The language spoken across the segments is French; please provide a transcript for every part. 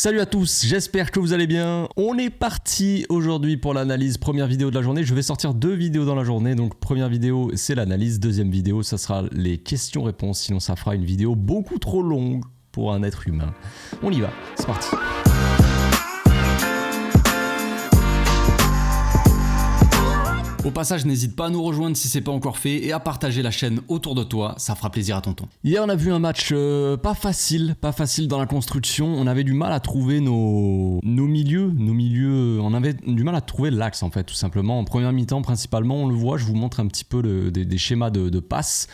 Salut à tous, j'espère que vous allez bien. On est parti aujourd'hui pour l'analyse, première vidéo de la journée. Je vais sortir 2 vidéos dans la journée. Donc première vidéo, c'est l'analyse. Deuxième vidéo, ça sera les questions-réponses. Sinon ça fera une vidéo beaucoup trop longue pour un être humain. On y va, c'est parti. Au passage, n'hésite pas à nous rejoindre si c'est pas encore fait et à partager la chaîne autour de toi, ça fera plaisir à tonton. Hier, on a vu un match pas facile dans la construction. On avait du mal à trouver nos milieux, on avait du mal à trouver l'axe en fait, tout simplement. En première mi-temps, principalement, on le voit, je vous montre un petit peu des schémas de passes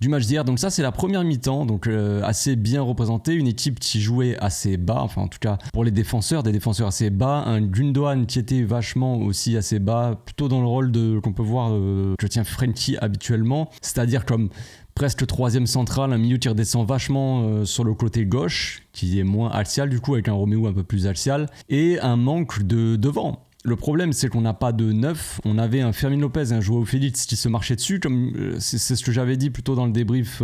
du match d'hier. Donc ça, c'est la première mi-temps, donc assez bien représenté. Une équipe qui jouait assez bas, enfin en tout cas pour les défenseurs, des défenseurs assez bas. Un Gundogan qui était vachement aussi assez bas, plutôt dans le rôle qu'on peut voir que tient Frenkie habituellement, c'est-à-dire comme presque troisième central, un milieu qui redescend vachement sur le côté gauche, qui est moins axial du coup, avec un Romeu un peu plus axial, et un manque de devant. Le problème, c'est qu'on n'a pas de neuf. On avait un Fermin Lopez et un Joao Félix qui se marchaient dessus. Comme c'est ce que j'avais dit plutôt dans le débrief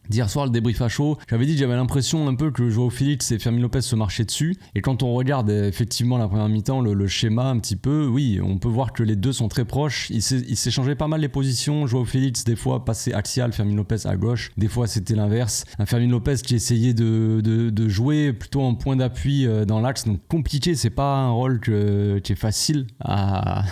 d'hier soir, le débrief à chaud. J'avais dit que j'avais l'impression un peu que Joao Félix et Fermin Lopez se marchaient dessus. Et quand on regarde effectivement la première mi-temps, le schéma un petit peu, oui, on peut voir que les deux sont très proches. Ils s'échangeaient pas mal les positions. Joao Félix, des fois, passait axial, Fermin Lopez à gauche. Des fois, c'était l'inverse. Un Fermin Lopez qui essayait de jouer plutôt en point d'appui dans l'axe. Donc compliqué, c'est pas un rôle qui est facile à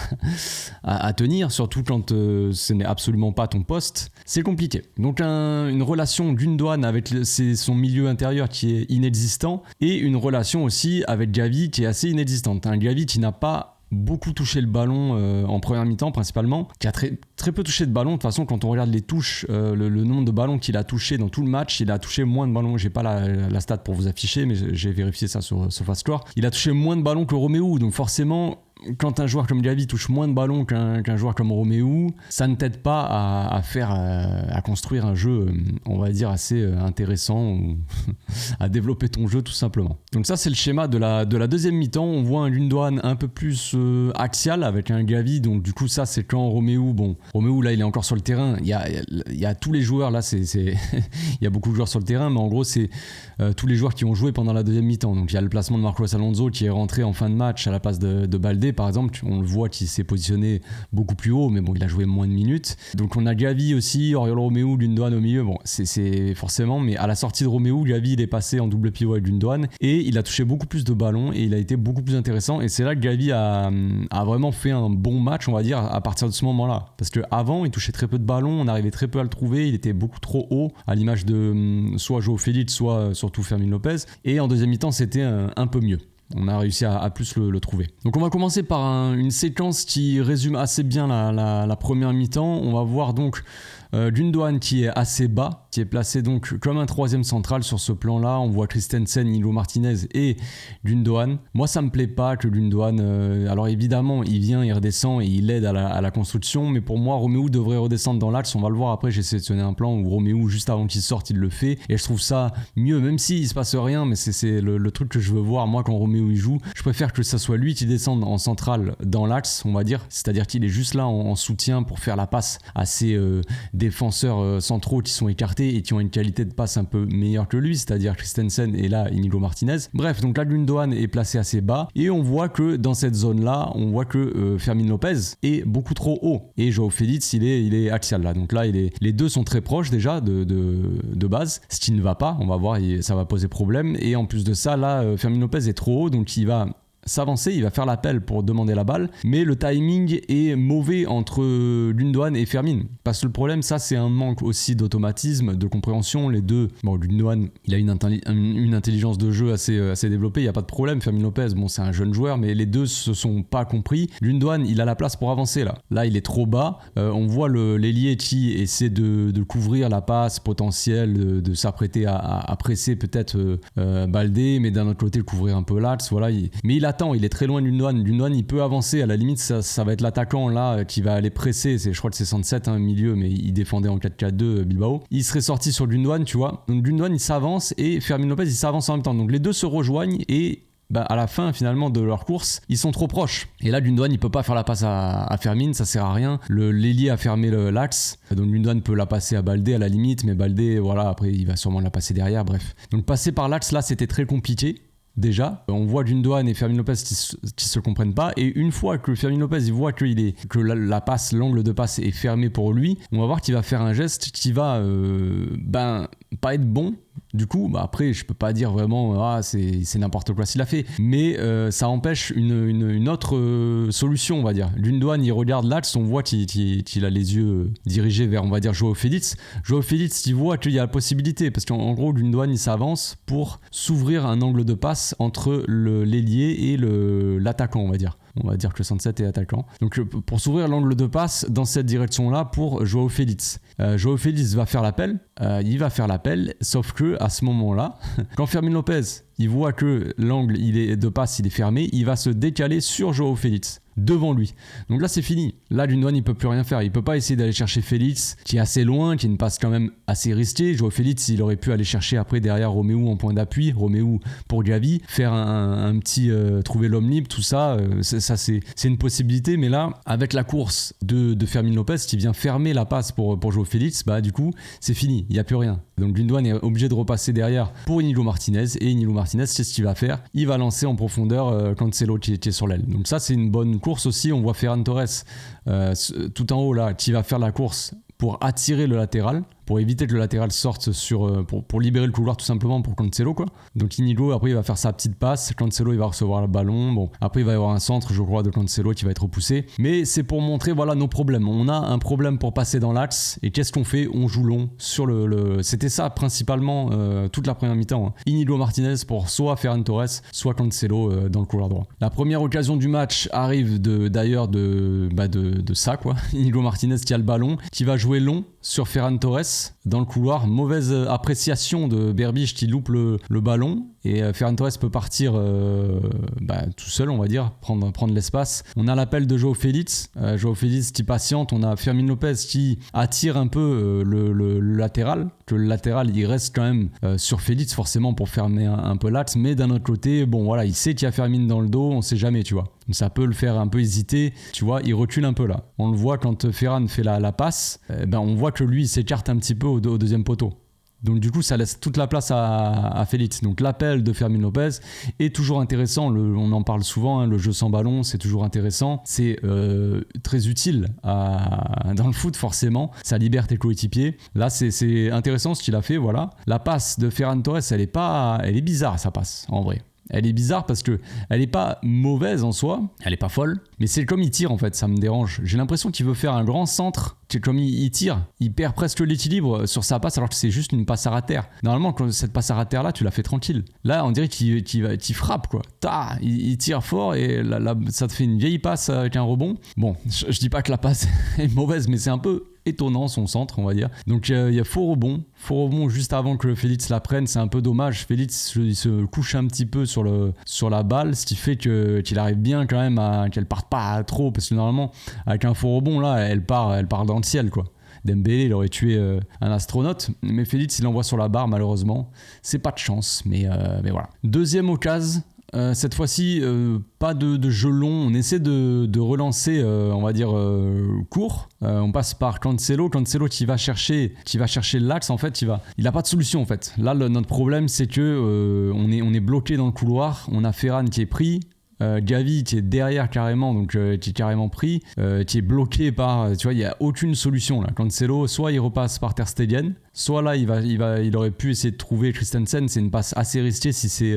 tenir, surtout quand ce n'est absolument pas ton poste, c'est compliqué. Donc une relation Gundogan avec son milieu intérieur qui est inexistant, et une relation aussi avec Gavi qui est assez inexistante. Un Gavi qui n'a pas beaucoup touché le ballon en première mi-temps principalement, qui a très peu touché de ballon. De toute façon, quand on regarde les touches, le nombre de ballons qu'il a touché dans tout le match, il a touché moins de ballons. J'ai pas la stat pour vous afficher, mais j'ai vérifié ça sur SofaScore. Il a touché moins de ballons que Romeu, donc forcément, quand un joueur comme Gavi touche moins de ballons qu'un joueur comme Romeu, ça ne t'aide pas à construire un jeu, on va dire, assez intéressant, ou à développer ton jeu tout simplement. Donc ça, c'est le schéma de la deuxième mi-temps. On voit un Gundogan un peu plus axial avec un Gavi, donc du coup ça c'est quand Romeu, là il est encore sur le terrain. Il y a tous les joueurs là, il y a beaucoup de joueurs sur le terrain, mais en gros c'est tous les joueurs qui ont joué pendant la deuxième mi-temps. Donc il y a le placement de Marcos Alonso qui est rentré en fin de match à la place de Baldé par exemple. On le voit qu'il s'est positionné beaucoup plus haut, mais bon, il a joué moins de minutes. Donc on a Gavi aussi, Oriol Romeu, Gundogan au milieu. Bon, c'est forcément, mais à la sortie de Romeu, Gavi il est passé en double pivot avec Gundogan et il a touché beaucoup plus de ballons et il a été beaucoup plus intéressant. Et c'est là que Gavi a vraiment fait un bon match, on va dire, à partir de ce moment-là. Parce qu'avant, il touchait très peu de ballons, on arrivait très peu à le trouver, il était beaucoup trop haut, à l'image de soit Joao Félix, soit surtout Fermin Lopez. Et en deuxième mi-temps, c'était un peu mieux. On a réussi à plus le trouver. Donc on va commencer par une séquence qui résume assez bien la première mi-temps. On va voir donc Gundogan qui est assez bas, qui est placé donc comme un troisième central sur ce plan-là. On voit Christensen, Inigo Martinez et Gundogan. Moi, ça me plaît pas que Gundogan... alors évidemment, il vient, il redescend et il aide à la construction. Mais pour moi, Romeu devrait redescendre dans l'axe. On va le voir après. J'ai sélectionné un plan où Romeu, juste avant qu'il sorte, il le fait. Et je trouve ça mieux, même s'il se passe rien. Mais c'est le truc que je veux voir. Moi, quand Romeu il joue, je préfère que ça soit lui qui descende en centrale dans l'axe, on va dire. C'est-à-dire qu'il est juste là en soutien pour faire la passe à ses défenseurs centraux qui sont écartés et qui ont une qualité de passe un peu meilleure que lui, c'est-à-dire Christensen et là Inigo Martinez. Bref, donc là Gundogan est placé assez bas et on voit que dans cette zone-là, on voit que Fermin Lopez est beaucoup trop haut et Joao Félix il est axial là. Donc là les deux sont très proches déjà de base, ce qui ne va pas, on va voir, ça va poser problème. Et en plus de ça, là Fermin Lopez est trop haut, donc il va s'avancer, il va faire l'appel pour demander la balle, mais le timing est mauvais entre Gundogan et Fermin. Parce que le problème, ça c'est un manque aussi d'automatisme, de compréhension. Les deux, bon, Gundogan, il a une intelligence de jeu assez développée, il n'y a pas de problème. Fermin Lopez, bon, c'est un jeune joueur, mais les deux se sont pas compris. Gundogan, il a la place pour avancer là. Là, il est trop bas. On voit l'ailier qui essaie de couvrir la passe potentielle, de s'apprêter à presser peut-être Baldé, mais d'un autre côté, couvrir un peu l'axe. Voilà, mais il attend, il est très loin de Gundogan. Gundogan, il peut avancer. À la limite, ça va être l'attaquant là qui va aller presser. Je crois que c'est 67 milieu, mais il défendait en 4-4-2 Bilbao. Il serait sorti sur Gundogan, tu vois. Donc Gundogan, il s'avance et Fermin Lopez, il s'avance en même temps. Donc les deux se rejoignent et à la fin finalement de leur course, ils sont trop proches. Et là, Gundogan, il peut pas faire la passe à Fermin, ça sert à rien. L'ailier a fermé l'axe, donc Gundogan peut la passer à Baldé à la limite, mais Baldé, voilà, après il va sûrement la passer derrière, bref. Donc passer par l'axe là, c'était très compliqué. déjà. On voit Gundogan et Fermin Lopez qui se comprennent pas, et une fois que Fermin Lopez il voit que la passe, l'angle de passe est fermé pour lui, on va voir qu'il va faire un geste qui va pas être bon. Du coup, après, je peux pas dire vraiment c'est n'importe quoi s'il a fait, mais ça empêche une autre solution, on va dire. Gundogan, il regarde l'axe, on voit qu'il a les yeux dirigés vers, on va dire, Joao Félix. Joao Félix, il voit qu'il y a la possibilité, parce qu'en gros, Gundogan, il s'avance pour s'ouvrir un angle de passe entre l'ailier et l'attaquant, on va dire. On va dire que Sunset est attaquant. Donc pour s'ouvrir l'angle de passe dans cette direction-là pour Joao Félix. Joao Félix va faire l'appel. Il va faire l'appel, sauf que à ce moment-là, quand Fermin Lopez il voit que l'angle de passe il est fermé, il va se décaler sur Joao Félix, devant lui. Donc là c'est fini. Là Gundogan il peut plus rien faire. Il peut pas essayer d'aller chercher Félix, qui est assez loin, qui est une passe quand même assez risquée. Joao Félix il aurait pu aller chercher après derrière Romeu en point d'appui, Romeu pour Gavi, faire un petit trouver l'homme libre, tout ça. C'est une possibilité, mais là avec la course de Fermin Lopez qui vient fermer la passe pour Joao Félix, du coup c'est fini, il n'y a plus rien. Donc Gundogan est obligé de repasser derrière pour Inigo Martinez, et Inigo Martinez c'est ce qu'il va faire, il va lancer en profondeur Cancelo qui est sur l'aile. Donc ça c'est une bonne course aussi. On voit Ferran Torres tout en haut là qui va faire la course pour attirer le latéral, pour éviter que le latéral sorte pour libérer le couloir tout simplement pour Cancelo quoi. Donc Inigo après il va faire sa petite passe, Cancelo il va recevoir le ballon, bon après il va y avoir un centre je crois de Cancelo qui va être repoussé, mais c'est pour montrer voilà nos problèmes. On a un problème pour passer dans l'axe, et qu'est-ce qu'on fait? On joue long sur c'était ça principalement toute la première mi-temps, hein. Inigo Martinez pour soit Ferran Torres soit Cancelo dans le couloir droit. La première occasion du match arrive d'ailleurs de ça quoi. Inigo Martinez qui a le ballon, qui va jouer long sur Ferran Torres dans le couloir. Mauvaise appréciation de Berbiche qui loupe le ballon, et Ferran Torres peut partir tout seul on va dire, prendre l'espace. On a l'appel de Joao Félix, qui patiente. On a Fermin Lopez qui attire un peu le latéral, que le latéral il reste quand même sur Félix forcément pour fermer un peu l'axe, mais d'un autre côté bon voilà, il sait qu'il y a Fermin dans le dos, on sait jamais tu vois. Ça peut le faire un peu hésiter, tu vois, il recule un peu là. On le voit quand Ferran fait la passe, on voit que lui il s'écarte un petit peu au deuxième poteau. Donc du coup ça laisse toute la place à Félix. Donc l'appel de Fermin Lopez est toujours intéressant, on en parle souvent, hein, le jeu sans ballon c'est toujours intéressant, c'est très utile dans le foot forcément, ça libère tes coéquipiers. Là c'est intéressant ce qu'il a fait, voilà. La passe de Ferran Torres elle est bizarre, sa passe en vrai. Elle est bizarre parce que elle est pas mauvaise en soi, elle est pas folle, mais c'est comme il tire en fait, ça me dérange. J'ai l'impression qu'il veut faire un grand centre, comme il tire, il perd presque l'équilibre sur sa passe alors que c'est juste une passe à terre. Normalement quand cette passe à terre là, tu la fais tranquille. Là on dirait qu'il frappe quoi. Il tire fort et là, ça te fait une vieille passe avec un rebond. Bon, je dis pas que la passe est mauvaise, mais c'est un peu étonnant son centre on va dire. Donc il y a faux rebond juste avant que Félix la prenne, c'est un peu dommage. Félix il se couche un petit peu sur la balle, ce qui fait qu'il arrive bien quand même qu'elle parte pas trop, parce que normalement avec un faux rebond là elle part dans le ciel quoi. Dembélé il aurait tué un astronaute, mais Félix il l'envoie sur la barre malheureusement, c'est pas de chance, mais voilà. Deuxième occasion. Cette fois-ci, pas de jeu long, on essaie de relancer, on va dire, court. On passe par Cancelo qui va chercher l'axe, en fait, il a pas de solution en fait. Là, notre problème c'est que on est bloqué dans le couloir, on a Ferran qui est pris, Gavi qui est derrière carrément, donc qui est carrément pris, qui est bloqué par, tu vois, il n'y a aucune solution là. Cancelo, soit il repasse par Ter Stegen, soit là il aurait pu essayer de trouver Christensen. C'est une passe assez risquée, si c'est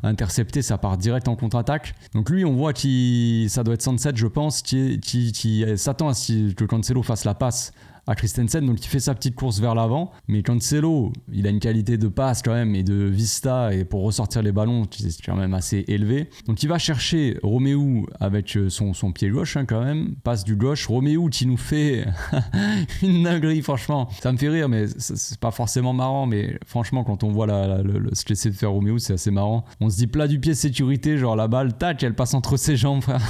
intercepté ça part direct en contre-attaque. Donc lui on voit ça doit être Sunset je pense, qui s'attend à ce que Cancelo fasse la passe à Christensen, donc il fait sa petite course vers l'avant, mais Cancelo il a une qualité de passe quand même et de vista, et pour ressortir les ballons c'est quand même assez élevé. Donc il va chercher Romeu avec son pied gauche, hein, quand même, passe du gauche. Romeu qui nous fait une dinguerie, franchement ça me fait rire, mais c'est pas forcément marrant, mais franchement quand on voit ce qu'essaie de faire Romeu c'est assez marrant. On se dit plat du pied sécurité, genre la balle tac elle passe entre ses jambes frère.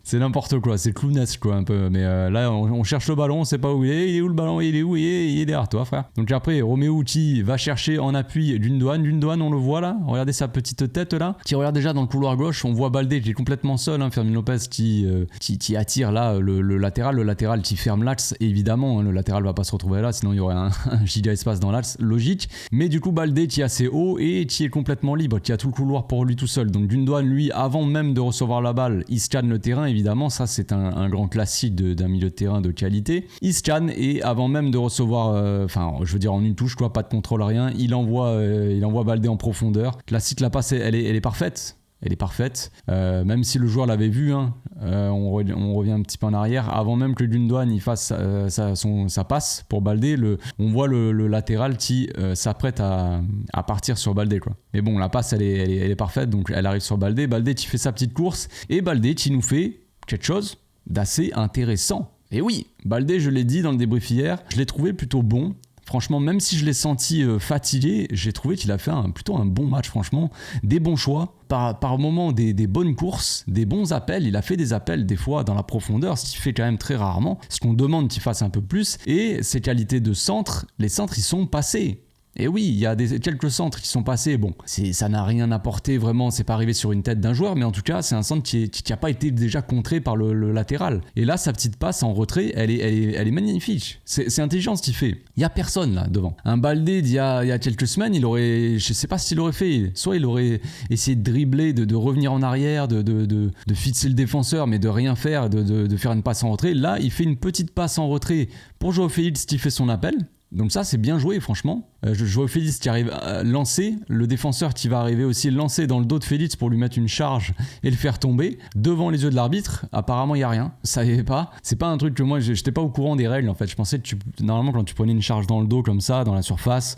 C'est n'importe quoi, c'est clownesque quoi un peu, mais là on cherche le ballon, on sait pas pas où il est où le ballon, il est derrière toi frère. Donc après Roméo qui va chercher en appui Gundogan, on le voit là, regardez sa petite tête là, qui regarde déjà dans le couloir gauche, on voit Baldé qui est complètement seul, Fermin Lopez qui attire là le latéral qui ferme l'axe, évidemment, hein, le latéral va pas se retrouver là, sinon il y aurait un giga espace dans l'axe, logique, mais du coup Baldé qui est assez haut et qui est complètement libre, qui a tout le couloir pour lui tout seul. Donc Gundogan lui, avant même de recevoir la balle, il scanne le terrain, évidemment, ça c'est un grand classique d'un milieu de terrain de qualité. Il scanne et avant même de recevoir, je veux dire en une touche quoi, pas de contrôle, rien, il envoie Baldé en profondeur. Classique, la passe elle est parfaite. Elle est parfaite, même si le joueur l'avait vu, hein, on revient un petit peu en arrière, avant même que Gundogan il fasse sa passe pour Baldé, on voit le latéral qui s'apprête à partir sur Baldé quoi. Mais bon, la passe elle est parfaite, donc elle arrive sur Baldé qui fait sa petite course, et Baldé qui nous fait quelque chose d'assez intéressant. Et oui, Baldé, je l'ai dit dans le débrief hier, je l'ai trouvé plutôt bon. Franchement, même si je l'ai senti fatigué, j'ai trouvé qu'il a fait plutôt un bon match, franchement. Des bons choix, par moments des bonnes courses, des bons appels. Il a fait des appels des fois dans la profondeur, ce qu'il fait quand même très rarement. Ce qu'on demande qu'il fasse un peu plus. Et ses qualités de centre, les centres, ils sont passés. Et oui, il y a quelques centres qui sont passés. Bon, ça n'a rien apporté vraiment, c'est pas arrivé sur une tête d'un joueur, mais en tout cas, c'est un centre qui n'a pas été déjà contré par le latéral. Et là, sa petite passe en retrait, elle est magnifique. C'est intelligent ce qu'il fait. Il y a personne là devant. Un Baldé d'il y a quelques semaines, je sais pas ce qu'il aurait fait. Soit il aurait essayé de dribbler, de revenir en arrière, de fixer le défenseur, mais de rien faire, de faire une passe en retrait. Là, il fait une petite passe en retrait pour Joao Félix qui fait son appel. Donc ça c'est bien joué franchement. Joao Félix qui arrive à lancer, le défenseur qui va arriver aussi lancer dans le dos de Félix pour lui mettre une charge et le faire tomber devant les yeux de l'arbitre. Apparemment il n'y a rien, ça y est pas. C'est pas un truc que moi j'étais pas au courant des règles en fait. Je pensais que normalement quand tu prenais une charge dans le dos comme ça dans la surface,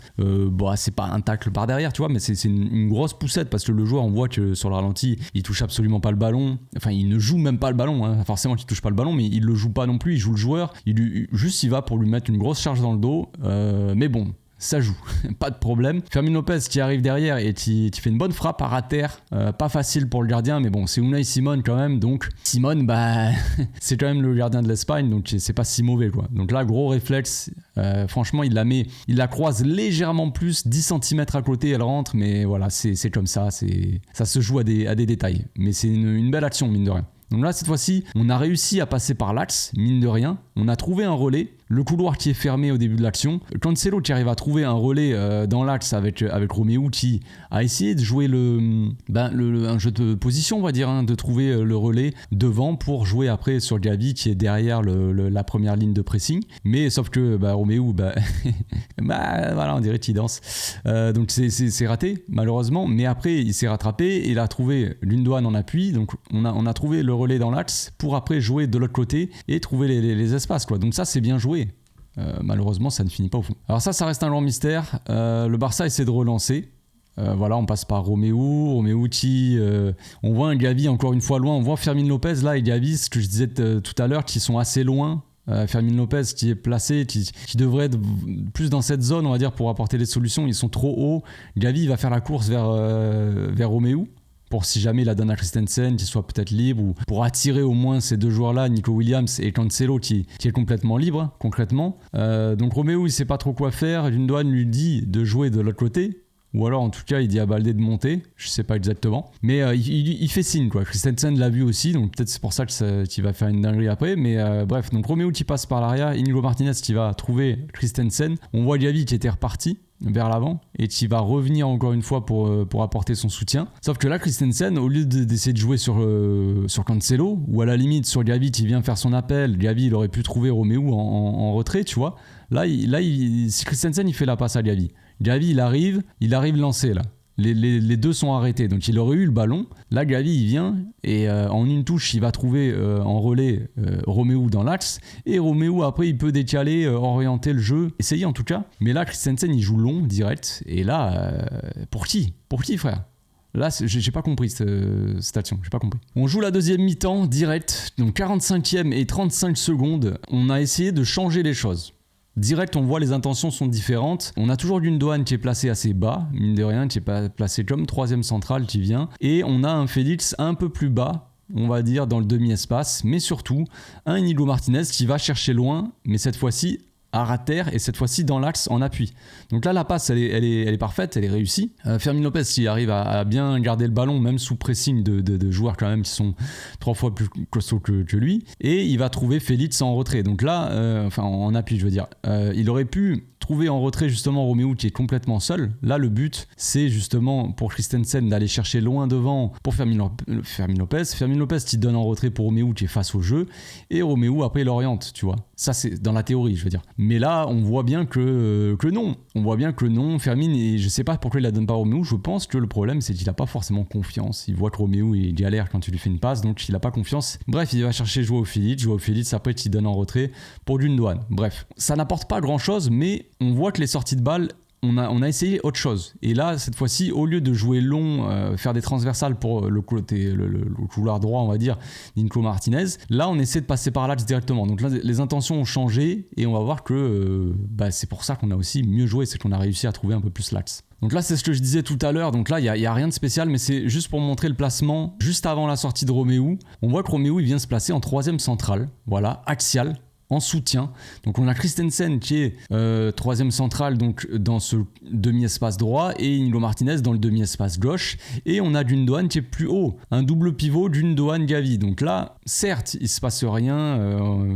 c'est pas un tacle par derrière tu vois, mais c'est une grosse poussette parce que le joueur on voit que sur le ralenti il touche absolument pas le ballon. Enfin il ne joue même pas le ballon, hein. Forcément qu'il touche pas le ballon, mais il le joue pas non plus, il joue le joueur. Il va pour lui mettre une grosse charge dans le dos. Mais bon, ça joue, pas de problème. Fermin Lopez qui arrive derrière et qui fait une bonne frappe à ras terre, pas facile pour le gardien, mais bon, c'est Unai Simon quand même, donc Simon, c'est quand même le gardien de l'Espagne, donc c'est pas si mauvais quoi. Donc là, gros réflexe, franchement, il la croise légèrement plus, 10 cm à côté, elle rentre, mais voilà, c'est comme ça, ça se joue à des détails, mais c'est une belle action, mine de rien. Donc là, cette fois-ci, on a réussi à passer par l'axe, mine de rien. On a trouvé un relais. Le couloir qui est fermé au début de l'action. Cancelo qui arrive à trouver un relais dans l'axe avec Roméo qui a essayé de jouer un jeu de position, on va dire, hein, de trouver le relais devant pour jouer après sur Gavi qui est derrière la première ligne de pressing. Mais sauf que Roméo, voilà, on dirait qu'il danse. Donc c'est raté, malheureusement. Mais après, il s'est rattrapé et il a trouvé Gundogan en appui. Donc on a trouvé le relais dans l'axe pour après jouer de l'autre côté et trouver les espaces, quoi. Donc ça, c'est bien joué. Malheureusement ça ne finit pas au fond. Alors ça reste un long mystère. Le Barça essaie de relancer. Voilà, on passe par Roméo qui on voit un Gavi encore une fois loin, on voit Fermin Lopez là et Gavi, ce que je disais tout à l'heure, qui sont assez loin. Fermin Lopez qui est placé, qui devrait être plus dans cette zone on va dire pour apporter des solutions, ils sont trop hauts. Gavi va faire la course vers Roméo pour si jamais il la donne à Christensen, qu'il soit peut-être libre, ou pour attirer au moins ces deux joueurs-là, Nico Williams et Cancelo, qui est complètement libre, concrètement. Donc Roméo, il sait pas trop quoi faire. Gundogan lui dit de jouer de l'autre côté, ou alors en tout cas, il dit à Baldé de monter, je sais pas exactement. Mais il fait signe, quoi. Christensen l'a vu aussi, donc peut-être c'est pour ça qu'il va faire une dinguerie après. Mais bref, donc Roméo qui passe par l'arrière, Inigo Martinez qui va trouver Christensen. On voit Gavi qui était reparti vers l'avant et qui va revenir encore une fois pour apporter son soutien. Sauf que là, Christensen, au lieu d'essayer de jouer sur Cancelo, ou à la limite sur Gavi qui vient faire son appel, Gavi il aurait pu trouver Roméo en retrait, tu vois. Là, si Christensen il fait la passe à Gavi, il arrive lancé là. Les deux sont arrêtés, donc il aurait eu le ballon. Là, Gavi il vient et en une touche il va trouver en relais Roméo dans l'axe, et Roméo après il peut décaler, orienter le jeu, essayer en tout cas. Mais là Christensen il joue long direct, et là pour qui frère? Là, j'ai pas compris cette action, j'ai pas compris. On joue la deuxième mi-temps direct, donc 45e et 35 secondes. On a essayé de changer les choses. Direct, on voit les intentions sont différentes. On a toujours Gundogan qui est placé assez bas, mine de rien, qui est pas placé comme troisième central qui vient. Et on a un Félix un peu plus bas, on va dire, dans le demi-espace, mais surtout un Inigo Martinez qui va chercher loin, mais cette fois-ci à ras de terre et cette fois-ci dans l'axe en appui. Donc là, la passe, elle est parfaite, elle est réussie. Fermin Lopez qui arrive à bien garder le ballon, même sous pressing de joueurs quand même qui sont 3 fois plus costauds que lui. Et il va trouver Félix en retrait. Donc là, enfin en appui, je veux dire. Il aurait pu trouver en retrait justement Romeu qui est complètement seul. Là, le but, c'est justement pour Christensen d'aller chercher loin devant pour Fermin Lopez. Fermin Lopez qui donne en retrait pour Romeu qui est face au jeu. Et Romeu, après, il oriente, tu vois. Ça, c'est dans la théorie, je veux dire. Mais là, on voit bien que non. On voit bien que non. Fermin, et je sais pas pourquoi il la donne pas à Romeu. Je pense que le problème, c'est qu'il a pas forcément confiance. Il voit que Romeu est galère quand tu lui fais une passe, donc il a pas confiance. Bref, il va chercher Joao Félix. Après, il donne en retrait pour Gundogan. Bref, ça n'apporte pas grand-chose, mais on voit que les sorties de balles, on a essayé autre chose. Et là, cette fois-ci, au lieu de jouer long, faire des transversales pour le couloir droit, on va dire, d'Inigo Martinez, là, on essaie de passer par l'axe directement. Donc là, les intentions ont changé et on va voir que c'est pour ça qu'on a aussi mieux joué, c'est qu'on a réussi à trouver un peu plus l'axe. Donc là, c'est ce que je disais tout à l'heure. Donc là, il n'y a rien de spécial, mais c'est juste pour montrer le placement. Juste avant la sortie de Romeu, on voit que Romeu, il vient se placer en troisième centrale, voilà, axial, en soutien. Donc on a Christensen qui est troisième central donc dans ce demi-espace droit et Inigo Martinez dans le demi-espace gauche et on a Gundogan qui est plus haut, un double pivot Gundogan-Gavi. Donc là, certes, il se passe rien,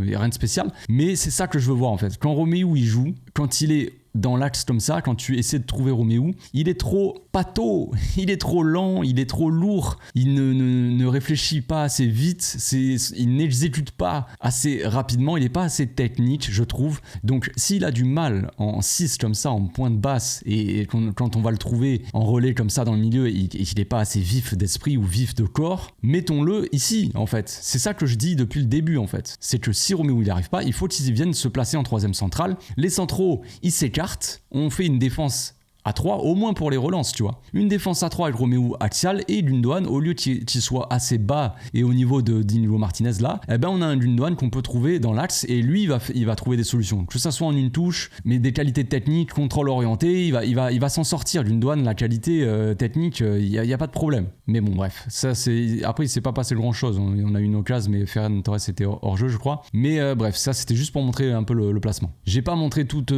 rien de spécial, mais c'est ça que je veux voir en fait. Quand Romeu il joue, quand il est dans l'axe comme ça, quand tu essaies de trouver Romeu, il est trop pâteau, il est trop lent, il est trop lourd, il ne réfléchit pas assez vite, il n'exécute pas assez rapidement, il n'est pas assez technique, je trouve. Donc s'il a du mal en 6 comme ça, en pointe basse, et quand on va le trouver en relais comme ça dans le milieu, et qu'il n'est pas assez vif d'esprit ou vif de corps, mettons-le ici en fait. C'est ça que je dis depuis le début en fait. C'est que si Romeu il n'y arrive pas, il faut qu'ils viennent se placer en troisième centrale. Les centraux, ils s'écartent. On fait une défense à 3, au moins pour les relances, tu vois. Une défense à 3 avec Romeu axial et Gundogan, au lieu qu'il soit assez bas et au niveau d'Inigo Martinez là, eh ben on a un Gundogan qu'on peut trouver dans l'axe et lui il va trouver des solutions. Que ça soit en une touche, mais des qualités techniques, contrôle orienté, il va s'en sortir. Gundogan, la qualité technique, il y a pas de problème. Mais bon, bref, ça c'est après il s'est pas passé grand chose. On a eu une occasion, mais Ferran Torres était hors jeu, je crois. Mais bref, ça c'était juste pour montrer un peu le placement. Je vais pas montrer toutes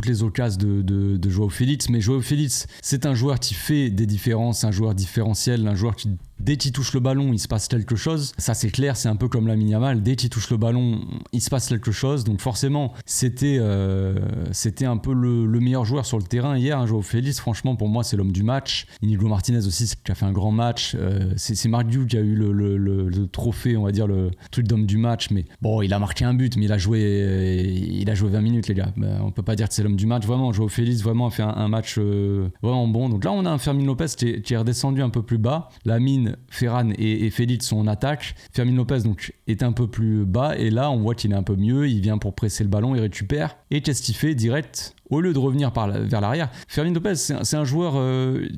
les occasions de Joao Félix, mais Joao Félix, c'est un joueur qui fait des différences, un joueur différentiel, un joueur qui, dès qu'il touche le ballon, il se passe quelque chose. Ça, c'est clair, c'est un peu comme Lamine Yamal. Dès qu'il touche le ballon, il se passe quelque chose. Donc forcément, c'était un peu le meilleur joueur sur le terrain hier, hein, Joao Félix. Franchement, pour moi, c'est l'homme du match. Inigo Martinez aussi, qui a fait un grand match. C'est Marc Diu qui a eu le trophée, on va dire, le truc d'homme du match. Mais bon, il a marqué un but, mais il a joué 20 minutes, les gars. On peut pas dire que c'est l'homme du match. Vraiment, Joao Félix, vraiment, a fait un match vraiment bon. Donc là, on a un Fermin Lopez qui est redescendu un peu plus bas. Lamine, Ferran et Félix sont en attaque. Fermin Lopez donc est un peu plus bas et là on voit qu'il est un peu mieux, il vient pour presser le ballon, il récupère et qu'est-ce qu'il fait direct au lieu de revenir vers l'arrière. Fermin Lopez c'est un joueur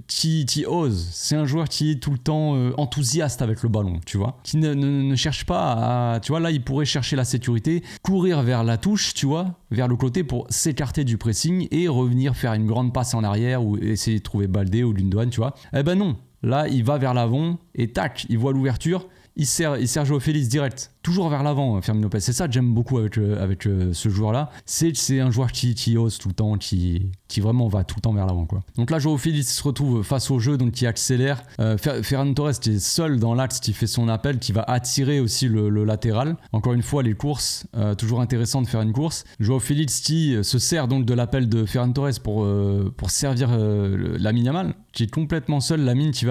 qui ose, c'est un joueur qui est tout le temps enthousiaste avec le ballon, tu vois, qui ne cherche pas à, tu vois, là il pourrait chercher la sécurité, courir vers la touche, tu vois, vers le côté pour s'écarter du pressing et revenir faire une grande passe en arrière ou essayer de trouver Baldé ou Gundogan, tu vois. Eh ben non. Là, il va vers l'avant et tac, il voit l'ouverture, il sert Joao Félix direct. Toujours vers l'avant, Fermin Lopez. C'est ça que j'aime beaucoup avec ce joueur-là. C'est un joueur qui ose tout le temps, qui vraiment va tout le temps vers l'avant, quoi. Donc là, Joao Félix se retrouve face au jeu, donc qui accélère. Ferran Torres qui est seul dans l'axe, qui fait son appel, qui va attirer aussi le latéral. Encore une fois, les courses, toujours intéressant de faire une course. Joao Félix qui se sert donc de l'appel de Ferran Torres pour servir Lamine Yamal, qui est complètement seul. Lamine qui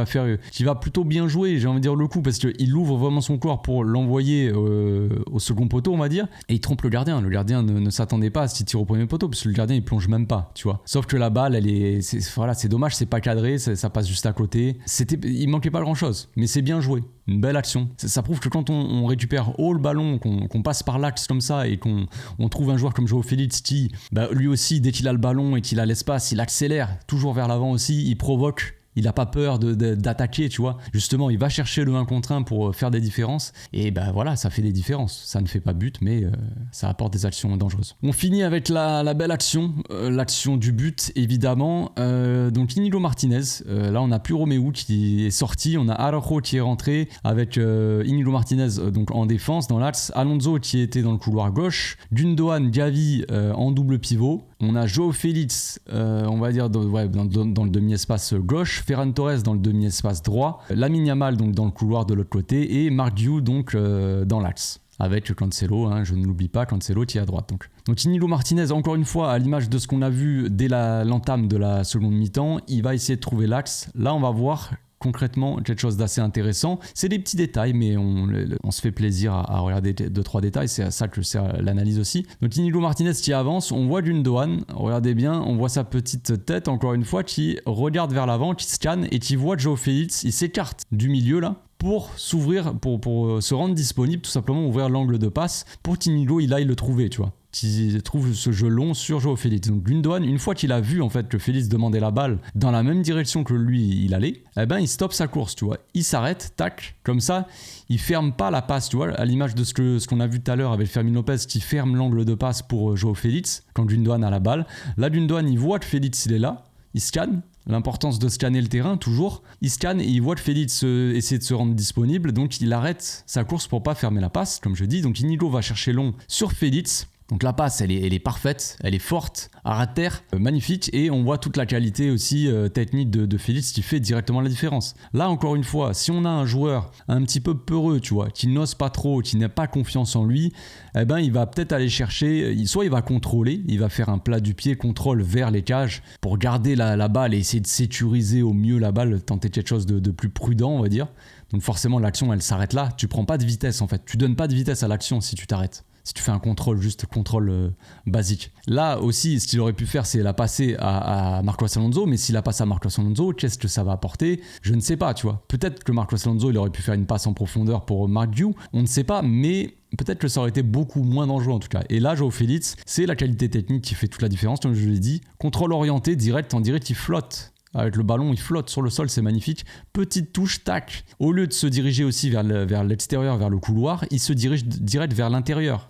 va plutôt bien jouer, j'ai envie de dire le coup, parce qu'il ouvre vraiment son corps pour l'envoyer au second poteau, on va dire, et il trompe le gardien. Le gardien ne s'attendait pas à ce qu'il tire au premier poteau, parce que le gardien il plonge même pas, tu vois. Sauf que la balle, c'est dommage, c'est pas cadré, ça passe juste à côté. Il manquait pas grand chose, mais c'est bien joué. Une belle action. Ça prouve que quand on récupère haut le ballon, qu'on passe par l'axe comme ça et qu'on trouve un joueur comme Joao Félix qui, lui aussi, dès qu'il a le ballon et qu'il a l'espace, il accélère toujours vers l'avant aussi, il provoque. Il a pas peur d'attaquer, tu vois. Justement, il va chercher le 1 contre 1 pour faire des différences. Et bah voilà, ça fait des différences. Ça ne fait pas but, mais ça apporte des actions dangereuses. On finit avec la belle action, l'action du but, évidemment. Donc Inigo Martinez, là on n'a plus Romeu qui est sorti, on a Araujo qui est rentré avec Inigo Martinez donc en défense dans l'axe, Alonso qui était dans le couloir gauche, Gundogan, Gavi en double pivot. On a João Félix, on va dire dans le demi-espace gauche, Ferran Torres dans le demi-espace droit, Lamine Yamal donc dans le couloir de l'autre côté et Marc Diu donc dans l'axe. Avec Cancelo, je ne l'oublie pas, Cancelo qui est à droite. Donc Inigo Martinez, encore une fois, à l'image de ce qu'on a vu dès l'entame de la seconde mi-temps, il va essayer de trouver l'axe. Là, on va voir concrètement quelque chose d'assez intéressant. C'est des petits détails, mais on se fait plaisir à regarder 2-3 détails. C'est à ça que sert l'analyse aussi. Donc Inigo Martinez qui avance, on voit Gundogan, regardez bien, on voit sa petite tête, encore une fois, qui regarde vers l'avant, qui scanne et qui voit João Félix, il s'écarte du milieu là, pour s'ouvrir, pour se rendre disponible, tout simplement ouvrir l'angle de passe pour qu'Inigo il aille le trouver, tu vois. Qui trouve ce jeu long sur João Félix. Donc Gundogan, une fois qu'il a vu en fait que Félix demandait la balle dans la même direction que lui il allait, eh ben il stoppe sa course, tu vois. Il s'arrête, tac, comme ça, il ferme pas la passe, tu vois, à l'image de ce qu'on a vu tout à l'heure avec Fermin Lopez qui ferme l'angle de passe pour João Félix quand Gundogan a la balle. Là Gundogan, il voit que Félix il est là, il scanne. L'importance de scanner le terrain, toujours. Il scanne et il voit que Félix essayer de se rendre disponible, donc il arrête sa course pour pas fermer la passe, comme je dis. Donc Inigo va chercher long sur Félix. Donc la passe, elle est parfaite, elle est forte, à ras de terre, magnifique, et on voit toute la qualité aussi technique de Félix qui fait directement la différence. Là, encore une fois, si on a un joueur un petit peu peureux, tu vois, qui n'ose pas trop, qui n'a pas confiance en lui, eh ben il va peut-être aller chercher, soit il va contrôler, il va faire un plat du pied, contrôle vers les cages pour garder la balle et essayer de sécuriser au mieux la balle, tenter quelque chose de plus prudent, on va dire. Donc forcément, l'action, elle s'arrête là. Tu prends pas de vitesse, en fait. Tu donnes pas de vitesse à l'action si tu t'arrêtes. Si tu fais un contrôle, juste contrôle basique. Là aussi, ce qu'il aurait pu faire, c'est la passer à Marcos Alonso, mais s'il la passe à Marcos Alonso, qu'est-ce que ça va apporter ? Je ne sais pas, tu vois. Peut-être que Marcos Alonso, il aurait pu faire une passe en profondeur pour Marc Diu, on ne sait pas, mais peut-être que ça aurait été beaucoup moins dangereux en tout cas. Et là, João Félix, c'est la qualité technique qui fait toute la différence, comme je l'ai dit. Contrôle orienté, direct, on dirait qu'il flotte. Avec le ballon, il flotte sur le sol, c'est magnifique. Petite touche, tac. Au lieu de se diriger aussi vers l'extérieur, vers le couloir, il se dirige direct vers l'intérieur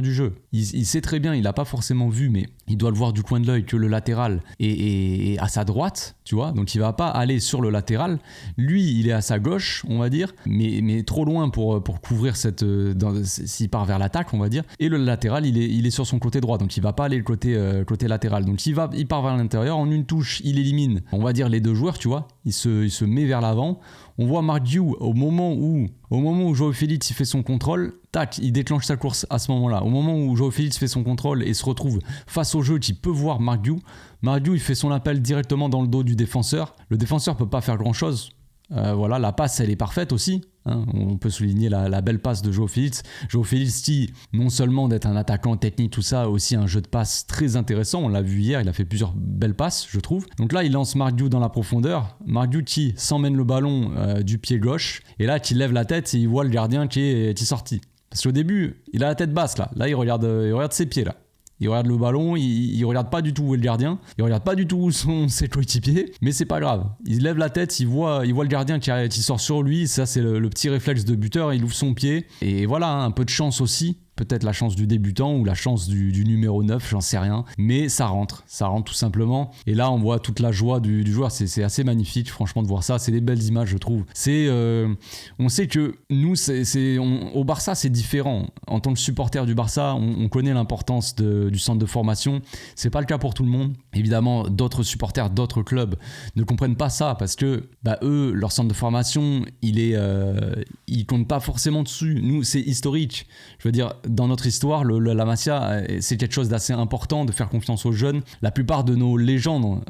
du jeu. Il sait très bien, il n'a pas forcément vu, mais il doit le voir du coin de l'œil que le latéral est à sa droite, tu vois. Donc il va pas aller sur le latéral. Lui, il est à sa gauche, on va dire, mais trop loin pour couvrir s'il part vers l'attaque, on va dire. Et le latéral, il est sur son côté droit, donc il va pas aller le côté latéral. Donc il part vers l'intérieur. En une touche, il élimine, on va dire, les deux joueurs, tu vois. Il se met vers l'avant. On voit Marc Diu au moment où João Félix il fait son contrôle, tac, il déclenche sa course à ce moment-là. Au moment où João Félix fait son contrôle et se retrouve face au jeu qui peut voir Marc Diu, il fait son appel directement dans le dos du défenseur. Le défenseur peut pas faire grand-chose. Voilà, la passe, elle est parfaite aussi. Hein, on peut souligner la belle passe de João Félix. João Félix qui, non seulement d'être un attaquant technique, tout ça, aussi un jeu de passe très intéressant. On l'a vu hier, il a fait plusieurs belles passes, je trouve. Donc là, il lance Marc Diu dans la profondeur. Marc Diu qui s'emmène le ballon du pied gauche. Et là, qui lève la tête et il voit le gardien qui est sorti. Parce qu'au début, il a la tête basse là. Là, il regarde ses pieds là. Il regarde le ballon, il regarde pas du tout où est le gardien, il regarde pas du tout où sont ses coéquipiers, mais c'est pas grave. Il lève la tête, il voit le gardien qui sort sur lui, ça c'est le petit réflexe de buteur, il ouvre son pied, et voilà, hein, un peu de chance aussi. Peut-être la chance du débutant ou la chance du numéro 9, j'en sais rien. Mais ça rentre tout simplement. Et là, on voit toute la joie du joueur. C'est assez magnifique, franchement, de voir ça. C'est des belles images, je trouve. On sait que nous, au Barça, c'est différent. En tant que supporter du Barça, on connaît l'importance du centre de formation. C'est pas le cas pour tout le monde. Évidemment, d'autres supporters, d'autres clubs ne comprennent pas ça parce que eux, leur centre de formation, ils comptent pas forcément dessus. Nous, c'est historique. Je veux dire, dans notre histoire, la Masia, c'est quelque chose d'assez important de faire confiance aux jeunes. La plupart de nos légendes,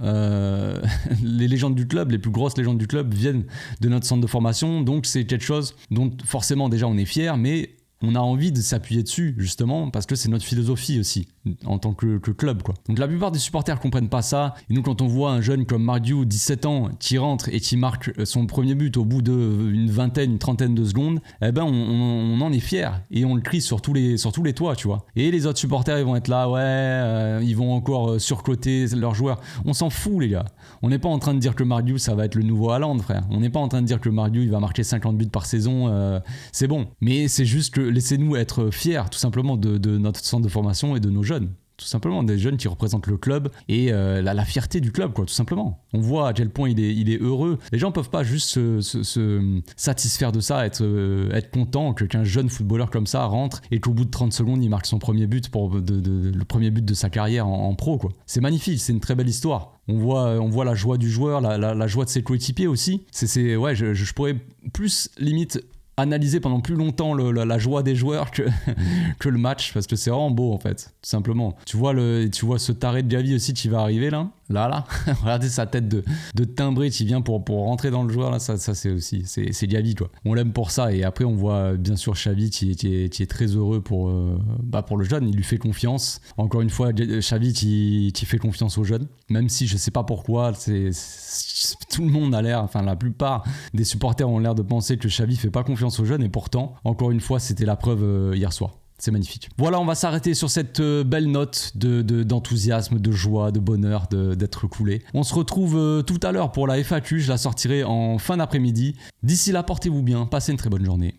les légendes du club, les plus grosses légendes du club viennent de notre centre de formation. Donc c'est quelque chose dont forcément déjà on est fier, mais on a envie de s'appuyer dessus justement parce que c'est notre philosophie aussi en tant que club quoi. Donc la plupart des supporters comprennent pas ça et nous quand on voit un jeune comme Mark Diu 17 ans qui rentre et qui marque son premier but au bout d'une vingtaine, une trentaine de secondes, eh ben on en est fiers et on le crie sur tous les toits tu vois. Et les autres supporters ils vont être là ils vont encore surcoter leurs joueurs. On s'en fout les gars. On n'est pas en train de dire que Mark Diu ça va être le nouveau Haaland frère. On n'est pas en train de dire que Mark Diu il va marquer 50 buts par saison, c'est bon. Mais c'est juste que laissez-nous être fiers tout simplement de notre centre de formation et de nos jeunes. Tout simplement, des jeunes qui représentent le club et la fierté du club, quoi, tout simplement. On voit à quel point il est heureux. Les gens peuvent pas juste se satisfaire de ça, être content qu'un jeune footballeur comme ça rentre et qu'au bout de 30 secondes, il marque son premier but, le premier but de sa carrière en pro, quoi. C'est magnifique, c'est une très belle histoire. On voit la joie du joueur, la joie de ses coéquipiers aussi. Je pourrais plus limite analyser pendant plus longtemps la joie des joueurs que le match parce que c'est vraiment beau en fait tout simplement. Tu vois ce taré de Gavi aussi qui va arriver là regardez sa tête de timbré qui vient pour rentrer dans le joueur là, ça c'est aussi c'est Gavi quoi. On l'aime pour ça et après on voit bien sûr Xavi qui est très heureux pour le jeune, il lui fait confiance. Encore une fois Xavi qui fait confiance aux jeunes même si je sais pas pourquoi tout le monde a l'air, enfin la plupart des supporters ont l'air de penser que Xavi fait pas confiance aux jeunes et pourtant encore une fois c'était la preuve hier soir. C'est magnifique. Voilà, on va s'arrêter sur cette belle note d'enthousiasme, de joie, de bonheur, d'être coulé. On se retrouve tout à l'heure pour la FAQ, je la sortirai en fin d'après-midi. D'ici là, portez-vous bien, passez une très bonne journée.